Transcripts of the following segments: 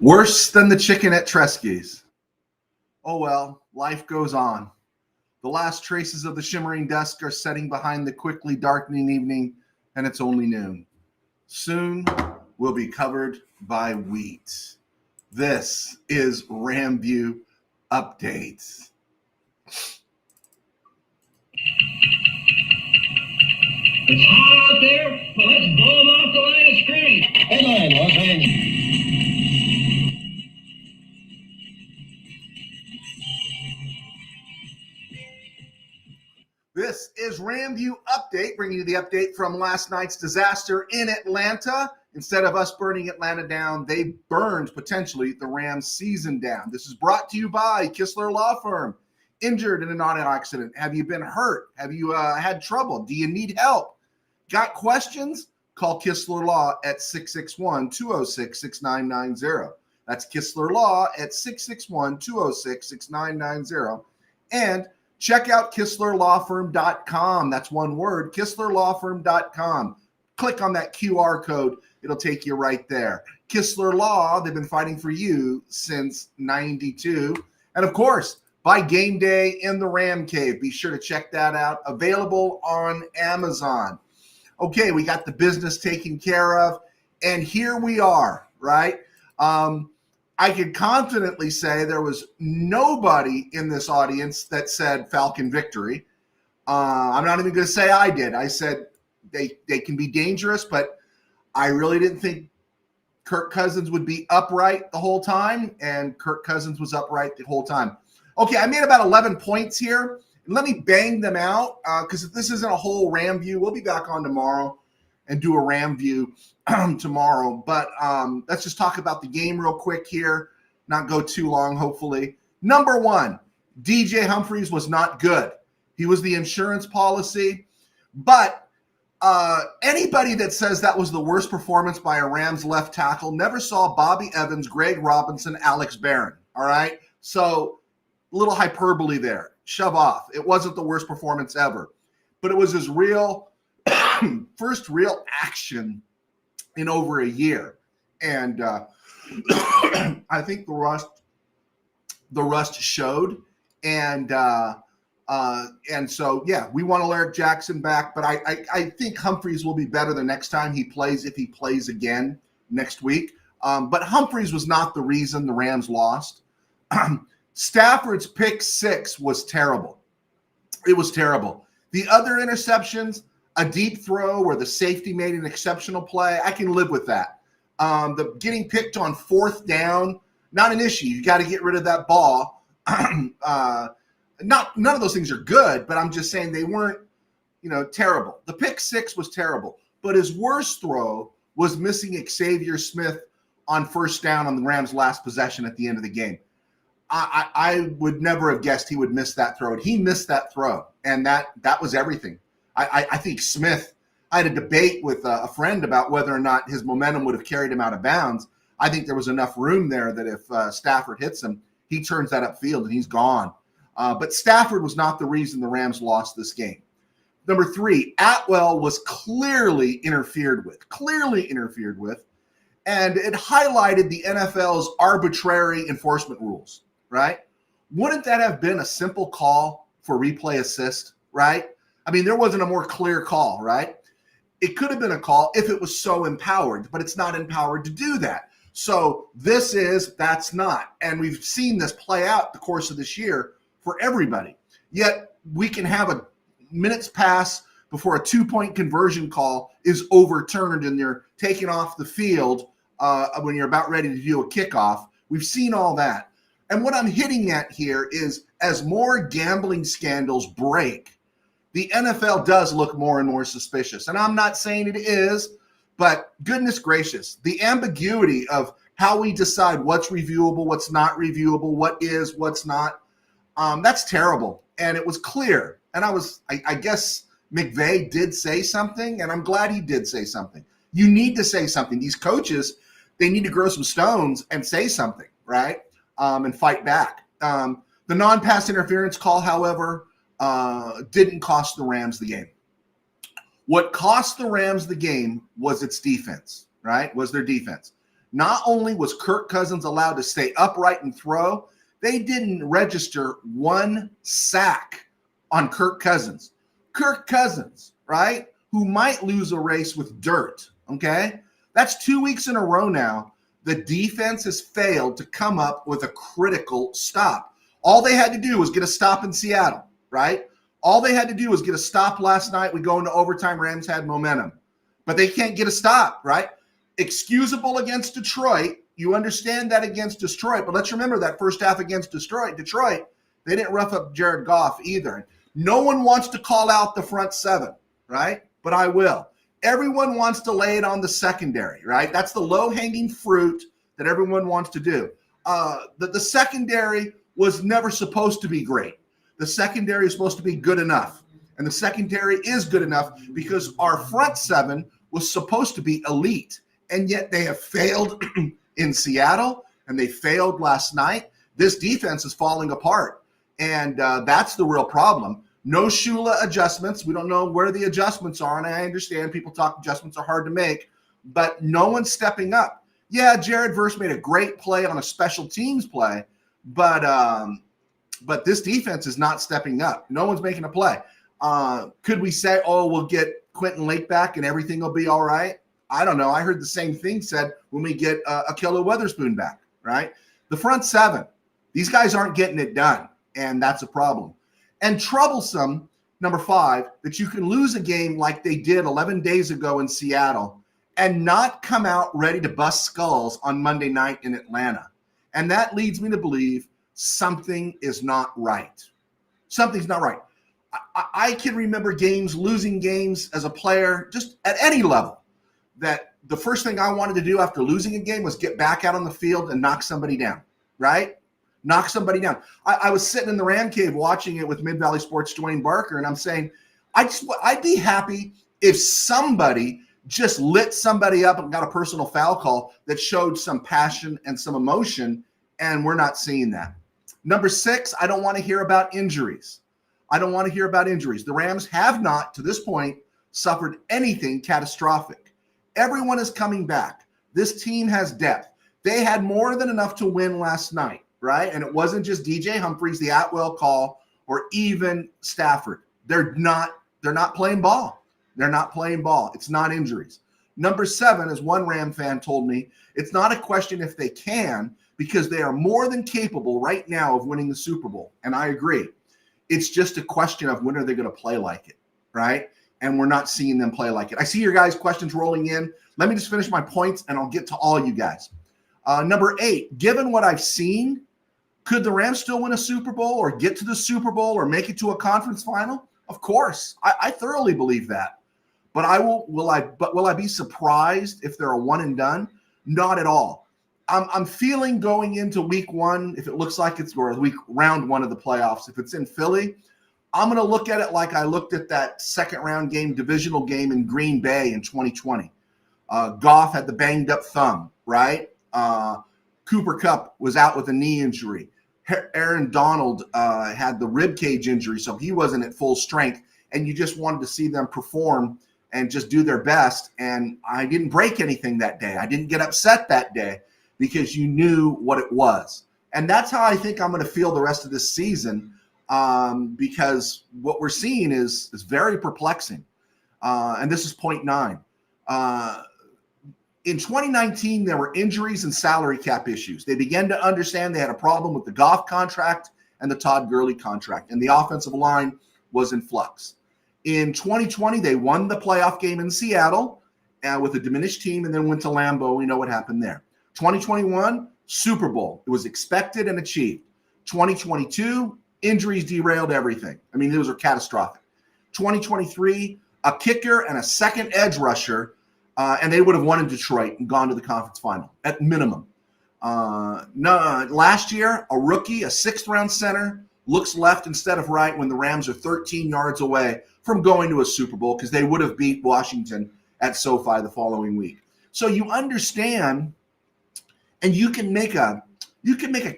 Worse than the chicken at Tresky's. Oh well, life goes on. The last traces of the shimmering dusk are setting behind the quickly darkening evening, and it's only noon. Soon we'll be covered by wheat. This is RamView Updates. It's hot out there, but let's blow them off the line of scrimmage. Headline, Los Angeles. This is RamView Update, bringing you the update from last night's disaster in Atlanta. Instead of us burning Atlanta down, they burned, potentially, the Rams' season down. This is brought to you by Kistler Law Firm. Injured in an auto accident? Have you been hurt? Have you had trouble? Do you need help? Got questions? Call Kistler Law at 661-206-6990. That's Kistler Law at 661-206-6990. And check out KistlerLawFirm.com. That's one word, KistlerLawFirm.com. Click on that QR code. It'll take you right there. Kistler Law, they've been fighting for you since 92. And of course, by game day in the Ram Cave. Be sure to check that out. Available on Amazon. Okay, we got the business taken care of. And here we are, right? I can confidently say there was nobody in this audience that said Falcon victory. I'm not even going to say I did. I said they can be dangerous, but I really didn't think Kirk Cousins would be upright the whole time, and Kirk Cousins was upright the whole time. Okay, I made about 11 points here. And let me bang them out because if this isn't a whole Ram view, we'll be back on tomorrow and do a Ram view tomorrow. But let's just talk about the game real quick here, not go too long, hopefully. Number one, DJ Humphries was not good. He was the insurance policy. But anybody that says that was the worst performance by a Rams left tackle never saw Bobby Evans, Greg Robinson, Alex Barron, all right? So a little hyperbole there. Shove off. It wasn't the worst performance ever. But it was his real first real action in over a year. And I think the rust showed. And so, yeah, we want Alaric Jackson back. But I think Humphries will be better the next time he plays, if he plays again next week. But Humphries was not the reason the Rams lost. Stafford's pick six was terrible. It was terrible. The other interceptions, a deep throw where the safety made an exceptional play, I can live with that. The getting picked on fourth down, not an issue. You got to get rid of that ball. None of those things are good, but I'm just saying they weren't, terrible. The pick six was terrible, but his worst throw was missing Xavier Smith on first down on the Rams' last possession at the end of the game. I would never have guessed he would miss that throw. He missed that throw, and that was everything. I think Smith, I had a debate with a friend about whether or not his momentum would have carried him out of bounds. I think there was enough room there that if Stafford hits him, he turns that upfield and he's gone. But Stafford was not the reason the Rams lost this game. Number three, Atwell was clearly interfered with, and it highlighted the NFL's arbitrary enforcement rules. Right? Wouldn't that have been a simple call for replay assist, right? I mean, there wasn't a more clear call, right? It could have been a call if it was so empowered, but it's not empowered to do that. So that's not. And we've seen this play out the course of this year for everybody. Yet we can have a minutes pass before a 2-point conversion call is overturned and they're taken off the field when you're about ready to do a kickoff. We've seen all that. And what I'm hitting at here is as more gambling scandals break, the NFL does look more and more suspicious. And I'm not saying it is, but goodness gracious, the ambiguity of how we decide what's reviewable, what's not reviewable, what is, what's not, that's terrible. And it was clear. And I guess McVay did say something, and I'm glad he did say something. You need to say something. These coaches, they need to grow some stones and say something, right? And fight back. The non-pass interference call, however, didn't cost the Rams the game. What cost the Rams the game was its defense, right? Was their defense. Not only was Kirk Cousins allowed to stay upright and throw, they didn't register one sack on Kirk Cousins. Kirk Cousins, right, who might lose a race with dirt, okay? That's 2 weeks in a row now. The defense has failed to come up with a critical stop. All they had to do was get a stop in Seattle, right? All they had to do was get a stop last night. We go into overtime. Rams had momentum. But they can't get a stop, right? Excusable against Detroit. You understand that against Detroit. But let's remember that first half against Detroit, they didn't rough up Jared Goff either. No one wants to call out the front seven, right? But I will. Everyone wants to lay it on the secondary, right? That's the low-hanging fruit that everyone wants to do. The secondary was never supposed to be great. The secondary is supposed to be good enough. And the secondary is good enough because our front seven was supposed to be elite. And yet they have failed in Seattle, and they failed last night. This defense is falling apart. And that's the real problem. No Shula adjustments. We don't know where the adjustments are, and I understand people talk adjustments are hard to make, but no one's stepping up. Yeah, Jared Verse made a great play on a special teams play, but this defense is not stepping up. No one's making a play. Could we say, oh, we'll get Quentin Lake back and everything will be all right? I don't know. I heard the same thing said when we get Ahkello Weatherspoon back, right? The front seven, these guys aren't getting it done, and that's a problem. And troublesome, number 5, that you can lose a game like they did 11 days ago in Seattle and not come out ready to bust skulls on Monday night in Atlanta. And that leads me to believe something is not right. Something's not right. I can remember losing games as a player, just at any level, that the first thing I wanted to do after losing a game was get back out on the field and knock somebody down, right? Knock somebody down. I was sitting in the Ram Cave watching it with Mid-Valley Sports' Dwayne Barker, and I'm saying, I'd be happy if somebody just lit somebody up and got a personal foul call that showed some passion and some emotion, and we're not seeing that. Number 6, I don't want to hear about injuries. The Rams have not, to this point, suffered anything catastrophic. Everyone is coming back. This team has depth. They had more than enough to win last night, right? And it wasn't just DJ Humphries, the Atwell call, or even Stafford. They're not playing ball. It's not injuries. Number 7, as one Ram fan told me, it's not a question if they can, because they are more than capable right now of winning the Super Bowl. And I agree. It's just a question of when are they going to play like it, right? And we're not seeing them play like it. I see your guys' questions rolling in. Let me just finish my points, and I'll get to all you guys. Number 8, given what I've seen, could the Rams still win a Super Bowl or get to the Super Bowl or make it to a conference final? Of course. I thoroughly believe that. But will I be surprised if they're a one and done? Not at all. I'm feeling going into week 1, if it looks like it's round 1 of the playoffs, if it's in Philly, I'm going to look at it like I looked at that second round game, divisional game in Green Bay in 2020. Goff had the banged up thumb, right? Cooper Kupp was out with a knee injury. Aaron Donald had the rib cage injury, so he wasn't at full strength, and you just wanted to see them perform and just do their best. And I didn't break anything that day. I didn't get upset that day because you knew what it was. And that's how I think I'm going to feel the rest of this season, because what we're seeing is very perplexing. And this is point 9. In 2019, there were injuries and salary cap issues. They began to understand they had a problem with the Goff contract and the Todd Gurley contract, and the offensive line was in flux. In 2020, they won the playoff game in Seattle with a diminished team and then went to Lambeau. We know what happened there. 2021, Super Bowl. It was expected and achieved. 2022, injuries derailed everything. I mean, those are catastrophic. 2023, a kicker and a second edge rusher, and they would have won in Detroit and gone to the conference final at minimum. Last year, a rookie, a 6th-round center, looks left instead of right when the Rams are 13 yards away from going to a Super Bowl because they would have beat Washington at SoFi the following week. So you understand, and you can make a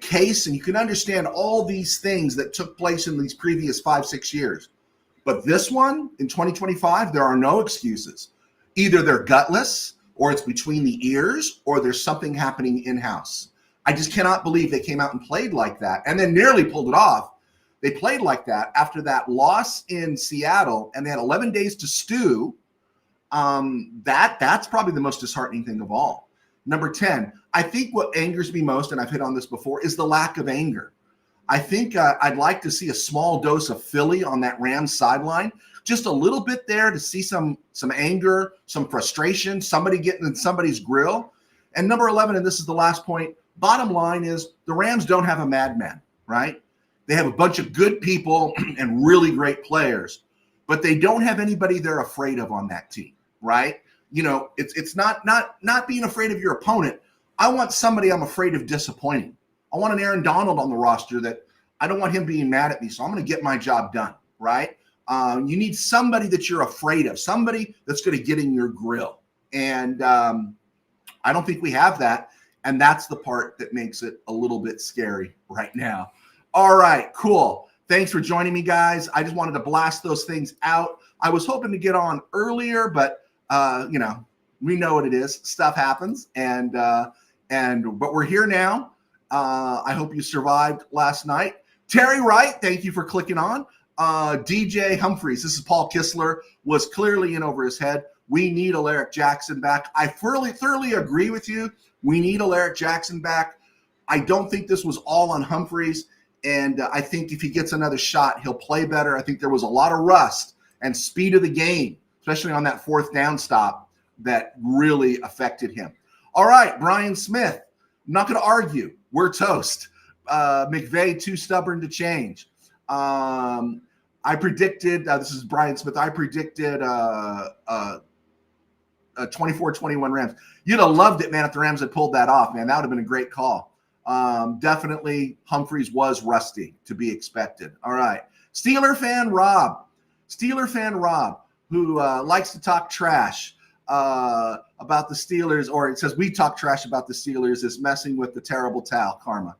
case, and you can understand all these things that took place in these previous 5-6 years. But this one, in 2025, there are no excuses. Either they're gutless or it's between the ears, or there's something happening in-house. I just cannot believe they came out and played like that and then nearly pulled it off. They played like that after that loss in Seattle, and they had 11 days to stew. That's probably the most disheartening thing of all. Number 10, I think what angers me most, and I've hit on this before, is the lack of anger. I think I'd like to see a small dose of Philly on that Rams sideline, just a little bit there to see some anger, some frustration, somebody getting in somebody's grill. And number 11, and this is the last point, bottom line is the Rams don't have a madman, right? They have a bunch of good people and really great players, but they don't have anybody they're afraid of on that team, right? You know, it's not being afraid of your opponent. I want somebody I'm afraid of disappointing. I want an Aaron Donald on the roster that I don't want him being mad at me, so I'm going to get my job done, right? You need somebody that you're afraid of, somebody that's going to get in your grill. And I don't think we have that, and that's the part that makes it a little bit scary right now. All right, cool. Thanks for joining me, guys. I just wanted to blast those things out. I was hoping to get on earlier, but you know, we know what it is. Stuff happens, but we're here now. I hope you survived last night. Terry Wright, thank you for clicking on. DJ Humphreys, this is Paul Kistler, was clearly in over his head. We need Alaric Jackson back. I thoroughly agree with you. We need Alaric Jackson back. I don't think this was all on Humphreys. And I think if he gets another shot, he'll play better. I think there was a lot of rust and speed of the game, especially on that fourth down stop, that really affected him. All right, Brian Smith. I'm not going to argue. We're toast. McVay, too stubborn to change. I predicted, this is Brian Smith, I predicted 24-21 Rams. You'd have loved it, man, if the Rams had pulled that off, man. That would have been a great call. Definitely Humphreys was rusty, to be expected. All right. Steeler fan Rob, who likes to talk trash about the Steelers, or it says we talk trash about the Steelers, is messing with the terrible towel karma.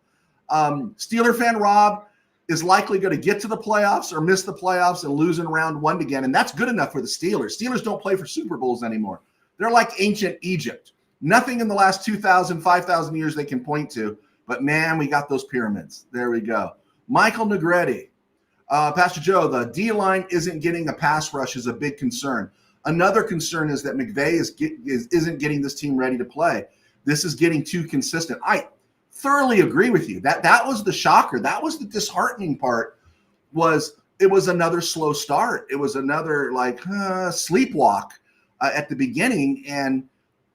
Steeler fan Rob is likely going to get to the playoffs or miss the playoffs and lose in round one again, and that's good enough for the Steelers. Steelers don't play for Super Bowls anymore. They're like ancient Egypt. Nothing in the last 2,000, 5,000 years they can point to. But, man, we got those pyramids. There we go. Michael Negretti. Pastor Joe, the D-line isn't getting a pass rush is a big concern. Another concern is that McVay isn't getting this team ready to play. This is getting too consistent. I thoroughly agree with you. That was the shocker. That was the disheartening part. It was another slow start. It was another, sleepwalk at the beginning, and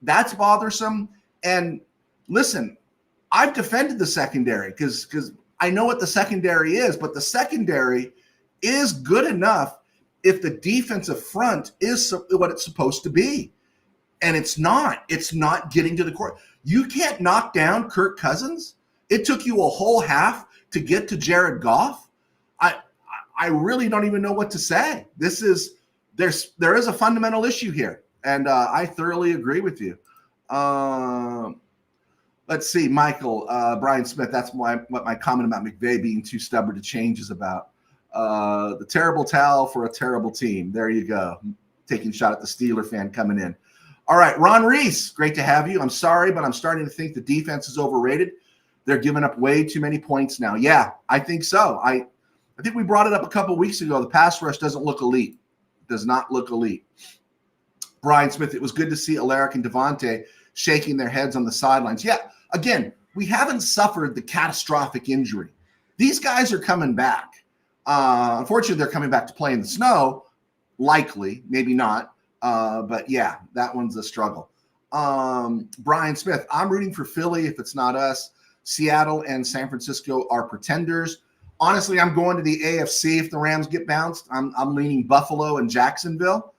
that's bothersome. And, listen, I've defended the secondary because I know what the secondary is, but the secondary is good enough if the defensive front is what it's supposed to be. And it's not. It's not getting to the court. You can't knock down Kirk Cousins. It took you a whole half to get to Jared Goff. I really don't even know what to say. There is a fundamental issue here, and I thoroughly agree with you. Let's see, Michael, Brian Smith, that's what my comment about McVay being too stubborn to change is about. The terrible towel for a terrible team. There you go. Taking a shot at the Steeler fan coming in. All right, Ron Reese, great to have you. I'm sorry, but I'm starting to think the defense is overrated. They're giving up way too many points now. Yeah, I think so. I think we brought it up a couple weeks ago. The pass rush doesn't look elite. It does not look elite. Brian Smith, it was good to see Alaric and Devontae shaking their heads on the sidelines. Yeah, again, we haven't suffered the catastrophic injury. These guys are coming back. Unfortunately, they're coming back to play in the snow. Likely, maybe not. But, yeah, that one's a struggle. Brian Smith, I'm rooting for Philly if it's not us. Seattle and San Francisco are pretenders. Honestly, I'm going to the AFC if the Rams get bounced. I'm leaning Buffalo and Jacksonville.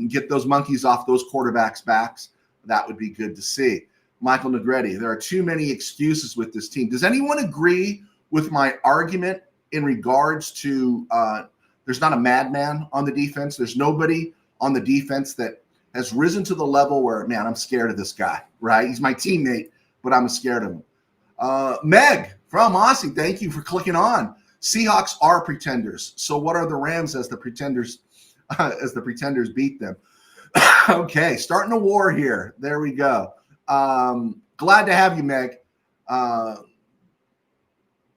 Get those monkeys off those quarterbacks' backs. That would be good to see. Michael Negretti, there are too many excuses with this team. Does anyone agree with my argument in regards to there's not a madman on the defense? There's nobody on the defense that has risen to the level where, man, I'm scared of this guy, right? He's my teammate, but I'm scared of him. Meg from Aussie, thank you for clicking on. Seahawks are pretenders. So what are the Rams as the pretenders beat them? Okay, starting a war here. There we go. Glad to have you, Meg. Paul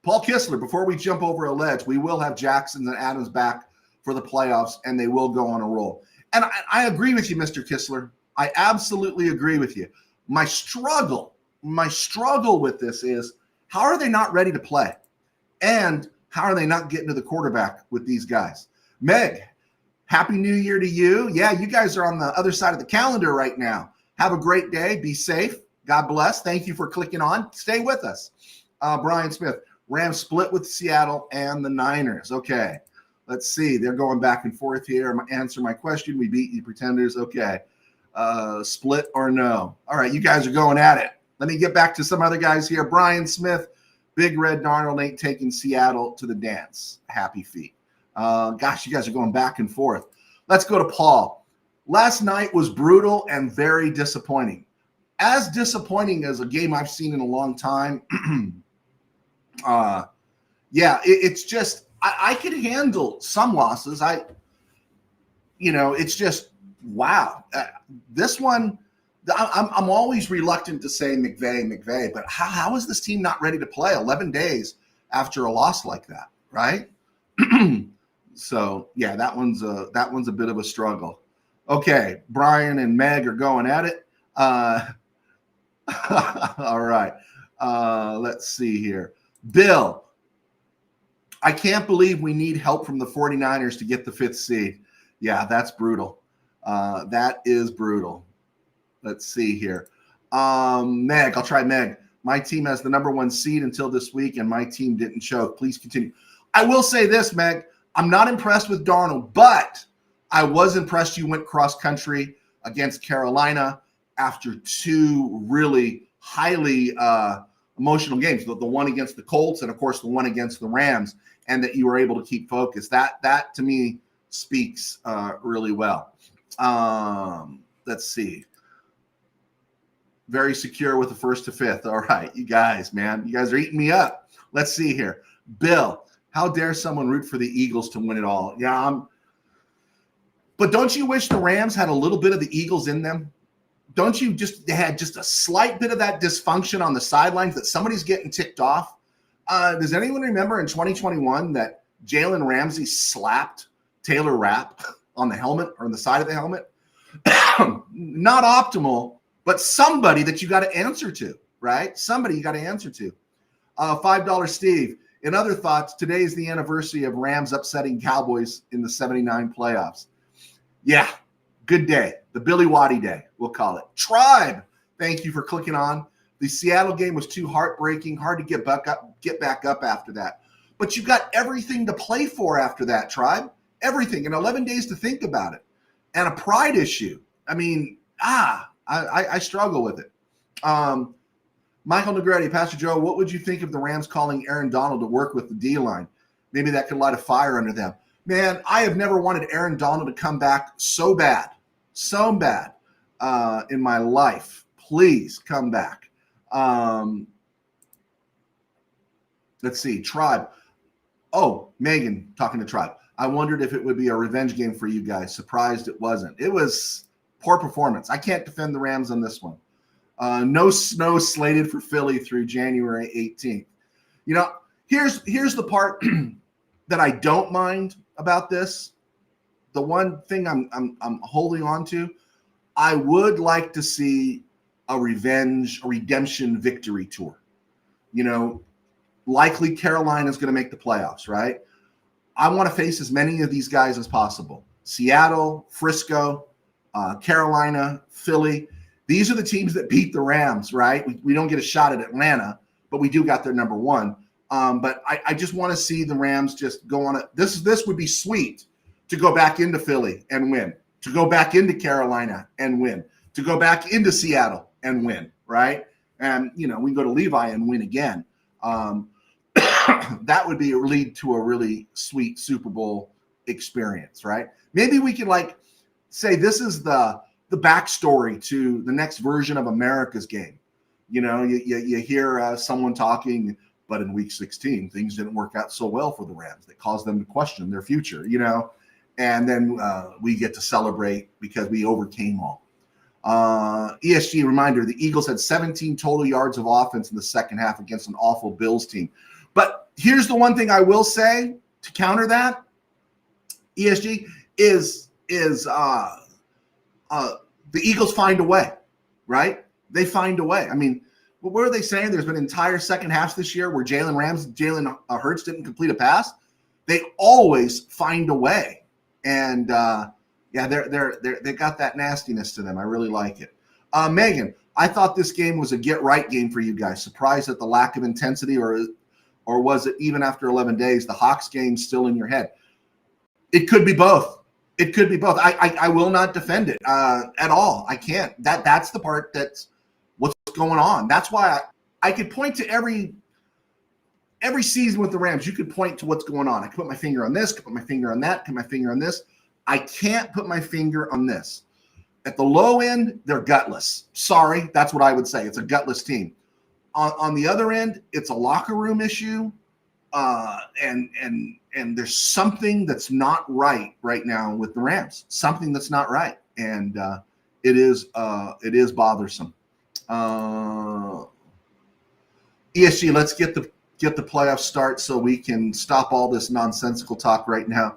Kistler, before we jump over a ledge, we will have Jackson and Adams back for the playoffs, and they will go on a roll. And I agree with you, Mr. Kistler. I absolutely agree with you. My struggle with this is, how are they not ready to play? And how are they not getting to the quarterback with these guys? Meg, Happy New Year to you. Yeah, you guys are on the other side of the calendar right now. Have a great day. Be safe. God bless. Thank you for clicking on. Stay with us. Brian Smith, Rams split with Seattle and the Niners. Okay, let's see. They're going back and forth here. Answer my question. We beat you pretenders. Okay. Split or no? All right, you guys are going at it. Let me get back to some other guys here. Brian Smith, Big Red Darnold ain't taking Seattle to the dance. Happy feet. Gosh, you guys are going back and forth. Let's go to Paul. Last night was brutal and very disappointing. As disappointing as a game I've seen in a long time. It's just I could handle some losses. It's just wow. This one, I'm always reluctant to say McVay, but how is this team not ready to play 11 days after a loss like that, right? So yeah, that one's a bit of a struggle. Okay, Brian and Meg are going at it. All right. Let's see here. Bill, I can't believe we need help from the 49ers to get the 5th seed. Yeah, that's brutal. That is brutal. Let's see here. Meg, I'll try Meg. My team has the number 1 seed until this week, and my team didn't choke. Please continue. I will say this, Meg. I'm not impressed with Darnold, but I was impressed you went cross-country against Carolina after 2 really highly emotional games, the one against the Colts and, of course, the one against the Rams, and that you were able to keep focused. That to me, speaks really well. Let's see. Very secure with the 1st to 5th. All right, you guys, man. You guys are eating me up. Let's see here. Bill, how dare someone root for the Eagles to win it all? Yeah, but don't you wish the Rams had a little bit of the Eagles in them? Don't you they had just a slight bit of that dysfunction on the sidelines that somebody's getting ticked off? Does anyone remember in 2021 that Jalen Ramsey slapped Taylor Rapp on the helmet or on the side of the helmet? Not optimal, but somebody that you got to answer to, right? Somebody you got to answer to. $5 Steve. In other thoughts, today is the anniversary of Rams upsetting Cowboys in the 79 playoffs. Yeah, good day. The Billy Waddy day, we'll call it. Tribe, thank you for clicking on. The Seattle game was too heartbreaking, hard to get back up after that. But you got everything to play for after that, Tribe. Everything, and 11 days to think about it. And a pride issue. I mean, I struggle with it. Michael Negretti, Pastor Joe, what would you think of the Rams calling Aaron Donald to work with the D-line? Maybe that could light a fire under them. Man, I have never wanted Aaron Donald to come back so bad in my life. Please come back. Let's see. Tribe. Oh, Megan talking to Tribe. I wondered if it would be a revenge game for you guys. Surprised it wasn't. It was poor performance. I can't defend the Rams on this one. No snow slated for Philly through January 18th. You know, here's the part that I don't mind about this. The one thing I'm holding on to, I would like to see a redemption victory tour. You know, likely Carolina's going to make the playoffs, right? I want to face as many of these guys as possible. Seattle, Frisco, Carolina, Philly. These are the teams that beat the Rams, right? We don't get a shot at Atlanta, but we do got their number 1. But I just want to see the Rams just go on it. This would be sweet to go back into Philly and win, to go back into Carolina and win, to go back into Seattle and win, right? And, you know, we can go to Levi and win again. That would lead to a really sweet Super Bowl experience, right? Maybe we could say this is the backstory to the next version of America's game. You know, you hear someone talking, but in week 16, things didn't work out so well for the Rams. That caused them to question their future, you know. and then we get to celebrate because we overcame all. ESG reminder, the Eagles had 17 total yards of offense in the second half against an awful Bills team. But here's the one thing I will say to counter that, ESG, is the Eagles find a way, right? They find a way. I mean, what were they saying? There's been entire second halves this year where Jalen Hurts didn't complete a pass. They always find a way. And yeah, they got that nastiness to them. I really like it. Megan, I thought this game was a get-right game for you guys. Surprised at the lack of intensity, or was it even after 11 days, the Hawks game still in your head? It could be both. It could be both. I will not defend it at all. I can't. That's the part that's what's going on. That's why I could point to every season with the Rams. You could point to what's going on. I could put my finger on this, could put my finger on that, put my finger on this. I can't put my finger on this. At the low end, they're gutless. Sorry, that's what I would say. It's a gutless team. On the other end, it's a locker room issue, and there's something that's not right now with the Rams. Something that's not right, and it is bothersome. ESG, let's get the playoff start so we can stop all this nonsensical talk right now.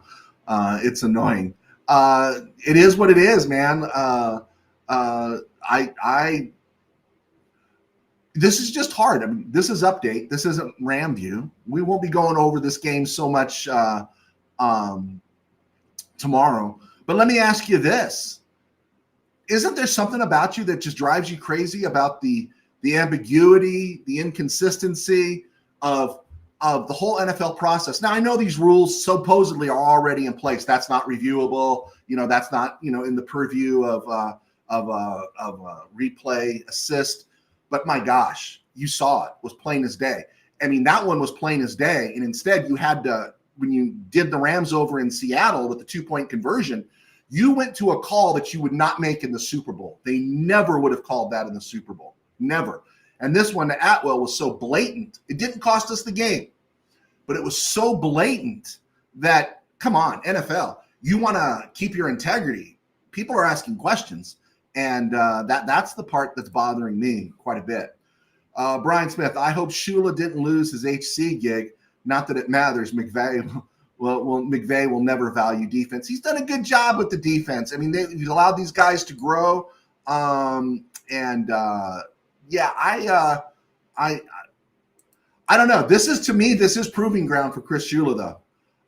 It's annoying. It is what it is, man. This is just hard. I mean, this is update. This isn't RamView. We won't be going over this game so much tomorrow. But let me ask you this. Isn't there something about you that just drives you crazy about the ambiguity, the inconsistency of the whole NFL process? Now, I know these rules supposedly are already in place. That's not reviewable. That's not, in the purview of replay assist. But my gosh, you saw it was plain as day. I mean, that one was plain as day. And instead you had to, when you did the Rams over in Seattle with the 2-point conversion, you went to a call that you would not make in the Super Bowl. They never would have called that in the Super Bowl. Never. And this one to Atwell was so blatant. It didn't cost us the game, but it was so blatant that, come on, NFL, you want to keep your integrity. People are asking questions, and that's the part that's bothering me quite a bit. Brian Smith, I hope Shula didn't lose his HC gig. Not that it matters. McVay will never value defense. He's done a good job with the defense. I mean, he's allowed these guys to grow, yeah, I don't know. This is proving ground for Chris Shula, though.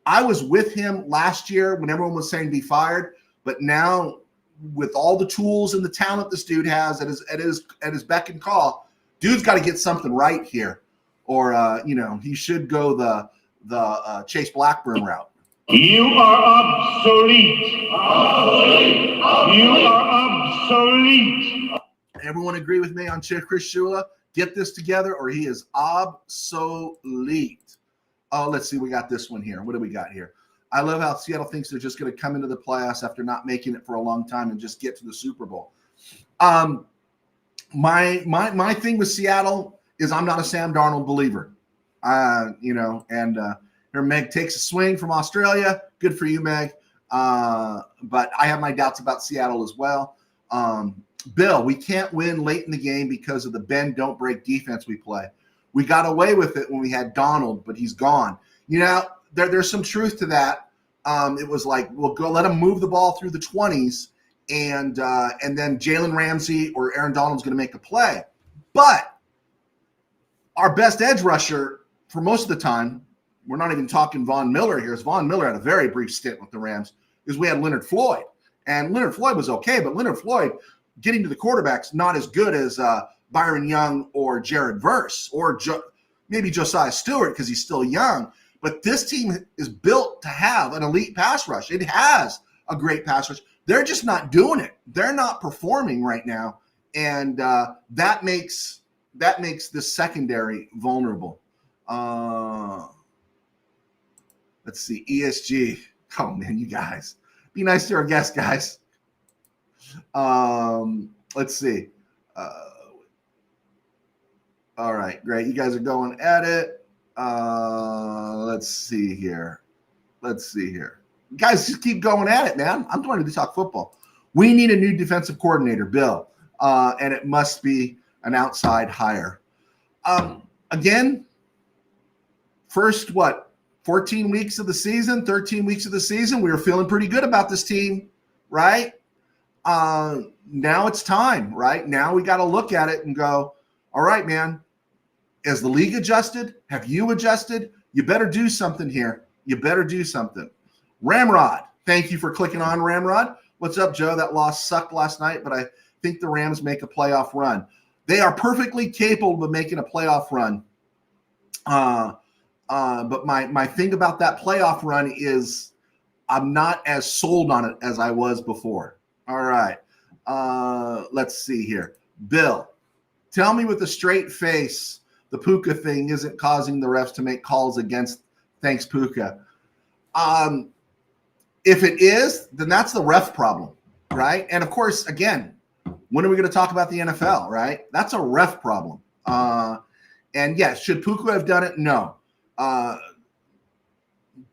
I was with him last year when everyone was saying be fired, but now with all the tools and the talent this dude has at his beck and call, dude's got to get something right here, or he should go the Chase Blackburn route. You are obsolete. You are obsolete. Everyone agree with me on Chris Shula? Get this together, or he is obsolete. Oh, let's see. We got this one here. What do we got here? I love how Seattle thinks they're just going to come into the playoffs after not making it for a long time and just get to the Super Bowl. My thing with Seattle is I'm not a Sam Darnold believer. Here Meg takes a swing from Australia. Good for you, Meg. But I have my doubts about Seattle as well. Bill, we can't win late in the game because of the bend, don't break defense we play. We got away with it when we had Donald, but he's gone. There's some truth to that. It was like, we'll go let him move the ball through the 20s, and then Jalen Ramsey or Aaron Donald's going to make a play. But our best edge rusher for most of the time, we're not even talking Von Miller here. Von Miller had a very brief stint with the Rams, is we had Leonard Floyd. And Leonard Floyd was okay, but Leonard Floyd getting to the quarterback's not as good as Byron Young or Jared Verse or maybe Josiah Stewart because he's still young. But this team is built to have an elite pass rush. It has a great pass rush. They're just not doing it. They're not performing right now, and that makes this secondary vulnerable. Let's see, ESG. Oh man, you guys, be nice to our guests, guys. Let's see. All right, great. You guys are going at it. Let's see here. Guys, just keep going at it, man. I'm trying to talk football. We need a new defensive coordinator, Bill, and it must be an outside hire. Again, first, 14 weeks of the season, 13 weeks of the season, we were feeling pretty good about this team, right? Now it's time, right? Now we got to look at it and go, all right, man, has the league adjusted? Have you adjusted? You better do something here. You better do something. Ramrod, thank you for clicking on, Ramrod. What's up, Joe? That loss sucked last night, but I think the Rams make a playoff run. They are perfectly capable of making a playoff run. But my thing about that playoff run is I'm not as sold on it as I was before. All right. Let's see here. Bill, tell me with a straight face the Puka thing isn't causing the refs to make calls against. Thanks, Puka. If it is, then that's the ref problem, right? And of course, again, when are we going to talk about the NFL, right? That's a ref problem. And yes, should Puka have done it? No.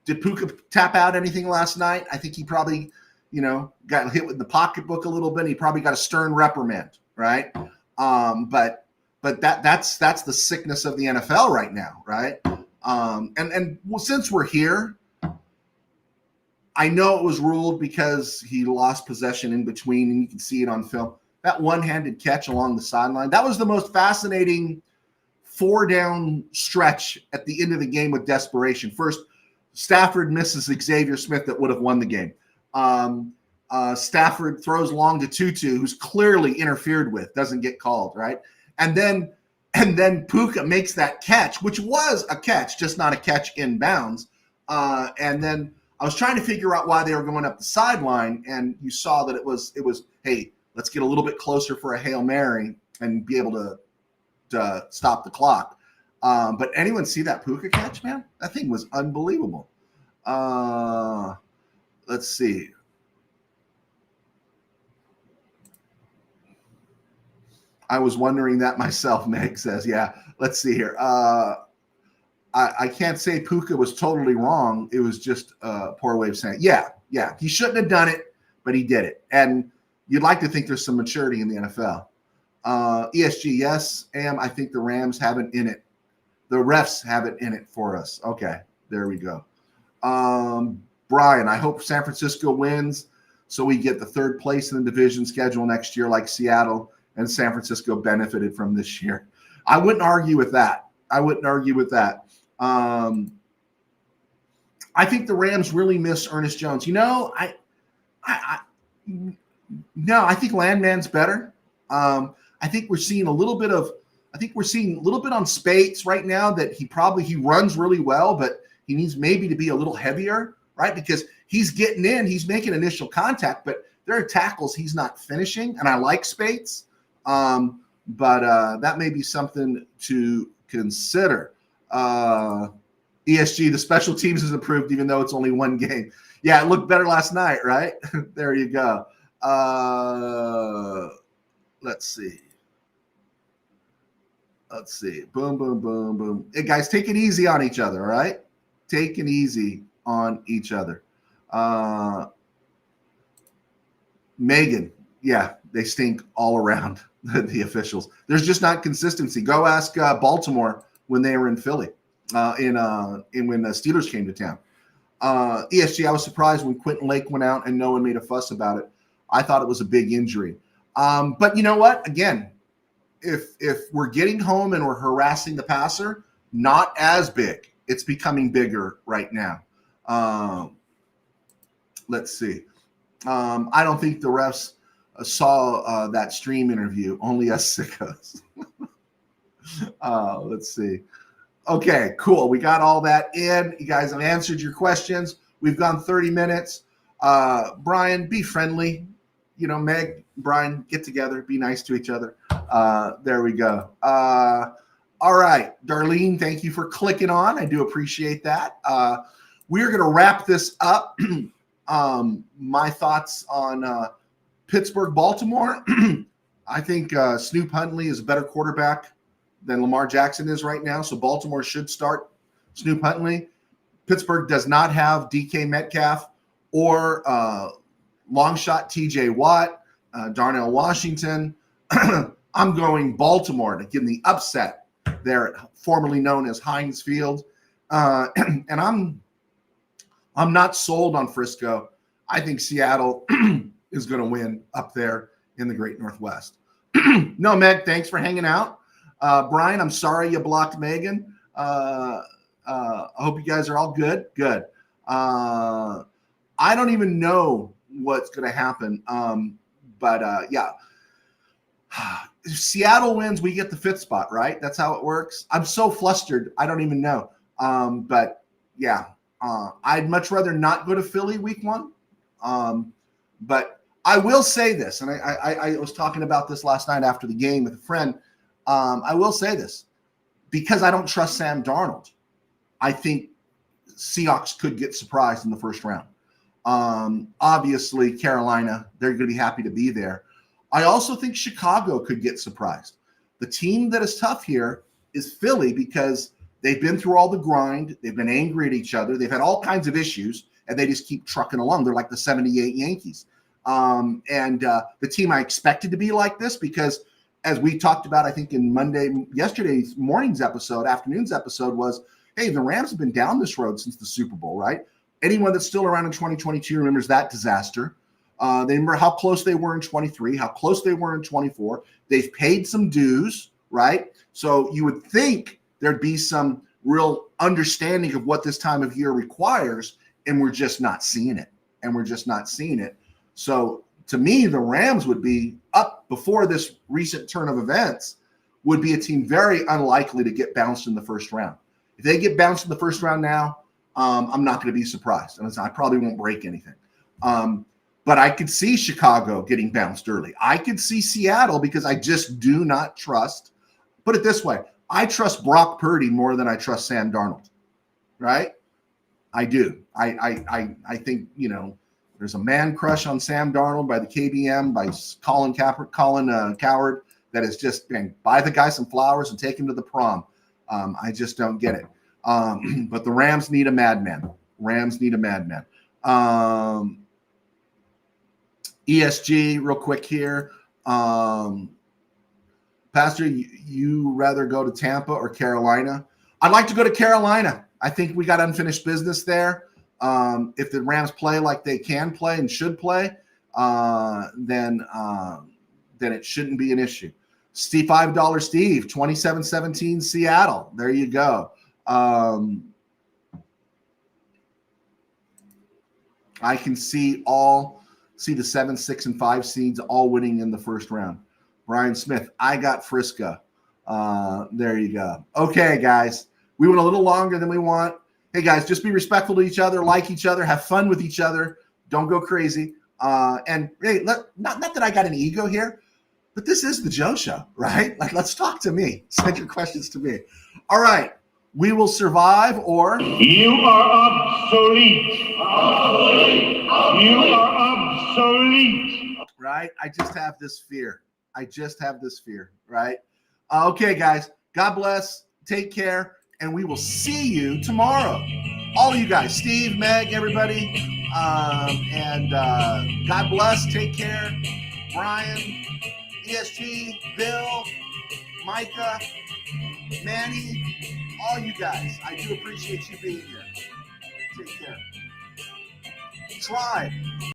Did Puka tap out anything last night? I think he probably, got hit with the pocketbook a little bit. He probably got a stern reprimand, right? But that's the sickness of the NFL right now, right? And since we're here, I know it was ruled because he lost possession in between, and you can see it on film. That one-handed catch along the sideline, that was the most fascinating 4-down stretch at the end of the game with desperation. First, Stafford misses Xavier Smith that would have won the game. Stafford throws long to Tutu, who's clearly interfered with, doesn't get called, right? And then Puka makes that catch, which was a catch, just not a catch in bounds. And then I was trying to figure out why they were going up the sideline, and you saw that it was, hey, let's get a little bit closer for a Hail Mary and be able to stop the clock. But anyone see that Puka catch, man? That thing was unbelievable. Let's see. I was wondering that myself, Meg says. Yeah, let's see here. I can't say Puka was totally wrong. It was just a poor way of saying it. Yeah. He shouldn't have done it, but he did it. And you'd like to think there's some maturity in the NFL. ESG, yes, I think the Rams have it in it. The refs have it in it for us. Okay, there we go. Brian, I hope San Francisco wins so we get the third place in the division schedule next year like Seattle and San Francisco benefited from this year. I wouldn't argue with that. I think the Rams really miss Ernest Jones. I think Landman's better. I think we're seeing a little bit on Spates right now that he runs really well, but he needs maybe to be a little heavier, right? Because he's getting in, he's making initial contact, but there are tackles he's not finishing, and I like Spates. But that may be something to consider. ESG, the special teams has improved even though it's only one game. Yeah, it looked better last night, right? There you go. Let's see. Boom, boom, boom, boom. Hey, guys, take it easy on each other, all right? Take it easy on each other. Megan, yeah, they stink all around, the officials. There's just not consistency. Go ask Baltimore when they were in Philly, when the Steelers came to town. ESG, I was surprised when Quentin Lake went out and no one made a fuss about it. I thought it was a big injury. But you know what? Again, if we're getting home and we're harassing the passer, not as big. It's becoming bigger right now. Let's see. I don't think the refs saw that stream interview. Only us sickos. Let's see. Okay, cool. We got all that in. You guys have answered your questions. We've gone 30 minutes. Brian, be friendly. Meg, Brian, get together. Be nice to each other. There we go. All right. Darlene, thank you for clicking on. I do appreciate that. We're going to wrap this up. My thoughts on Pittsburgh, Baltimore. I think Snoop Huntley is a better quarterback than Lamar Jackson is right now. So Baltimore should start Snoop Huntley. Pittsburgh does not have DK Metcalf or long shot TJ Watt, Darnell Washington. I'm going Baltimore to give them the upset there, formerly known as Heinz Field. And I'm not sold on Frisco. I think Seattle is going to win up there in the Great Northwest. No, Meg, thanks for hanging out. Brian, I'm sorry you blocked Megan. I hope you guys are all good. Good. I don't even know what's going to happen. But yeah. If Seattle wins, we get the 5th spot, right? That's how it works. I'm so flustered. I don't even know. But yeah, I'd much rather not go to Philly week 1. But I will say this, and I was talking about this last night after the game with a friend. I will say this, because I don't trust Sam Darnold. I think Seahawks could get surprised in the first round. Obviously, Carolina, they're going to be happy to be there. I also think Chicago could get surprised. The team that is tough here is Philly, because they've been through all the grind. They've been angry at each other. They've had all kinds of issues, and they just keep trucking along. They're like the 78 Yankees. The team I expected to be like this, because as we talked about, I think in yesterday's afternoon's episode was, hey, the Rams have been down this road since the Super Bowl, right? Anyone that's still around in 2022 remembers that disaster. They remember how close they were in 23, how close they were in 24. They've paid some dues, right? So you would think there'd be some real understanding of what this time of year requires, and we're just not seeing it. So to me, the Rams would be up before this recent turn of events, would be a team very unlikely to get bounced in the first round. If they get bounced in the first round now, I'm not going to be surprised. And I probably won't break anything. But I could see Chicago getting bounced early. I could see Seattle, because I just do not trust. Put it this way. I trust Brock Purdy more than I trust Sam Darnold, right? I do. I think, there's a man crush on Sam Darnold by the KBM, by Colin Coward, that is just, buy the guy some flowers and take him to the prom. I just don't get it. But the Rams need a madman. ESG, real quick here. Pastor, you rather go to Tampa or Carolina? I'd like to go to Carolina. I think we got unfinished business there. If the Rams play like they can play and should play, then it shouldn't be an issue. Steve, $5 Steve, 27-17 Seattle. There you go. I can see the 7, 6, and 5 seeds all winning in the first round. Brian Smith, I got Frisco. There you go. Okay, guys. We went a little longer than we want. Hey, guys, just be respectful to each other, like each other, have fun with each other. Don't go crazy. And hey, not that I got an ego here, but this is the Joe Show, right? Like, let's talk to me. Send your questions to me. All right. We will survive, or You are obsolete. You are obsolete. Right? I just have this fear, right? Okay, guys. God bless. Take care. And we will see you tomorrow. All of you guys, Steve, Meg, everybody. God bless. Take care. Brian, ESG, Bill, Micah, Manny, all you guys. I do appreciate you being here. Take care. Tribe.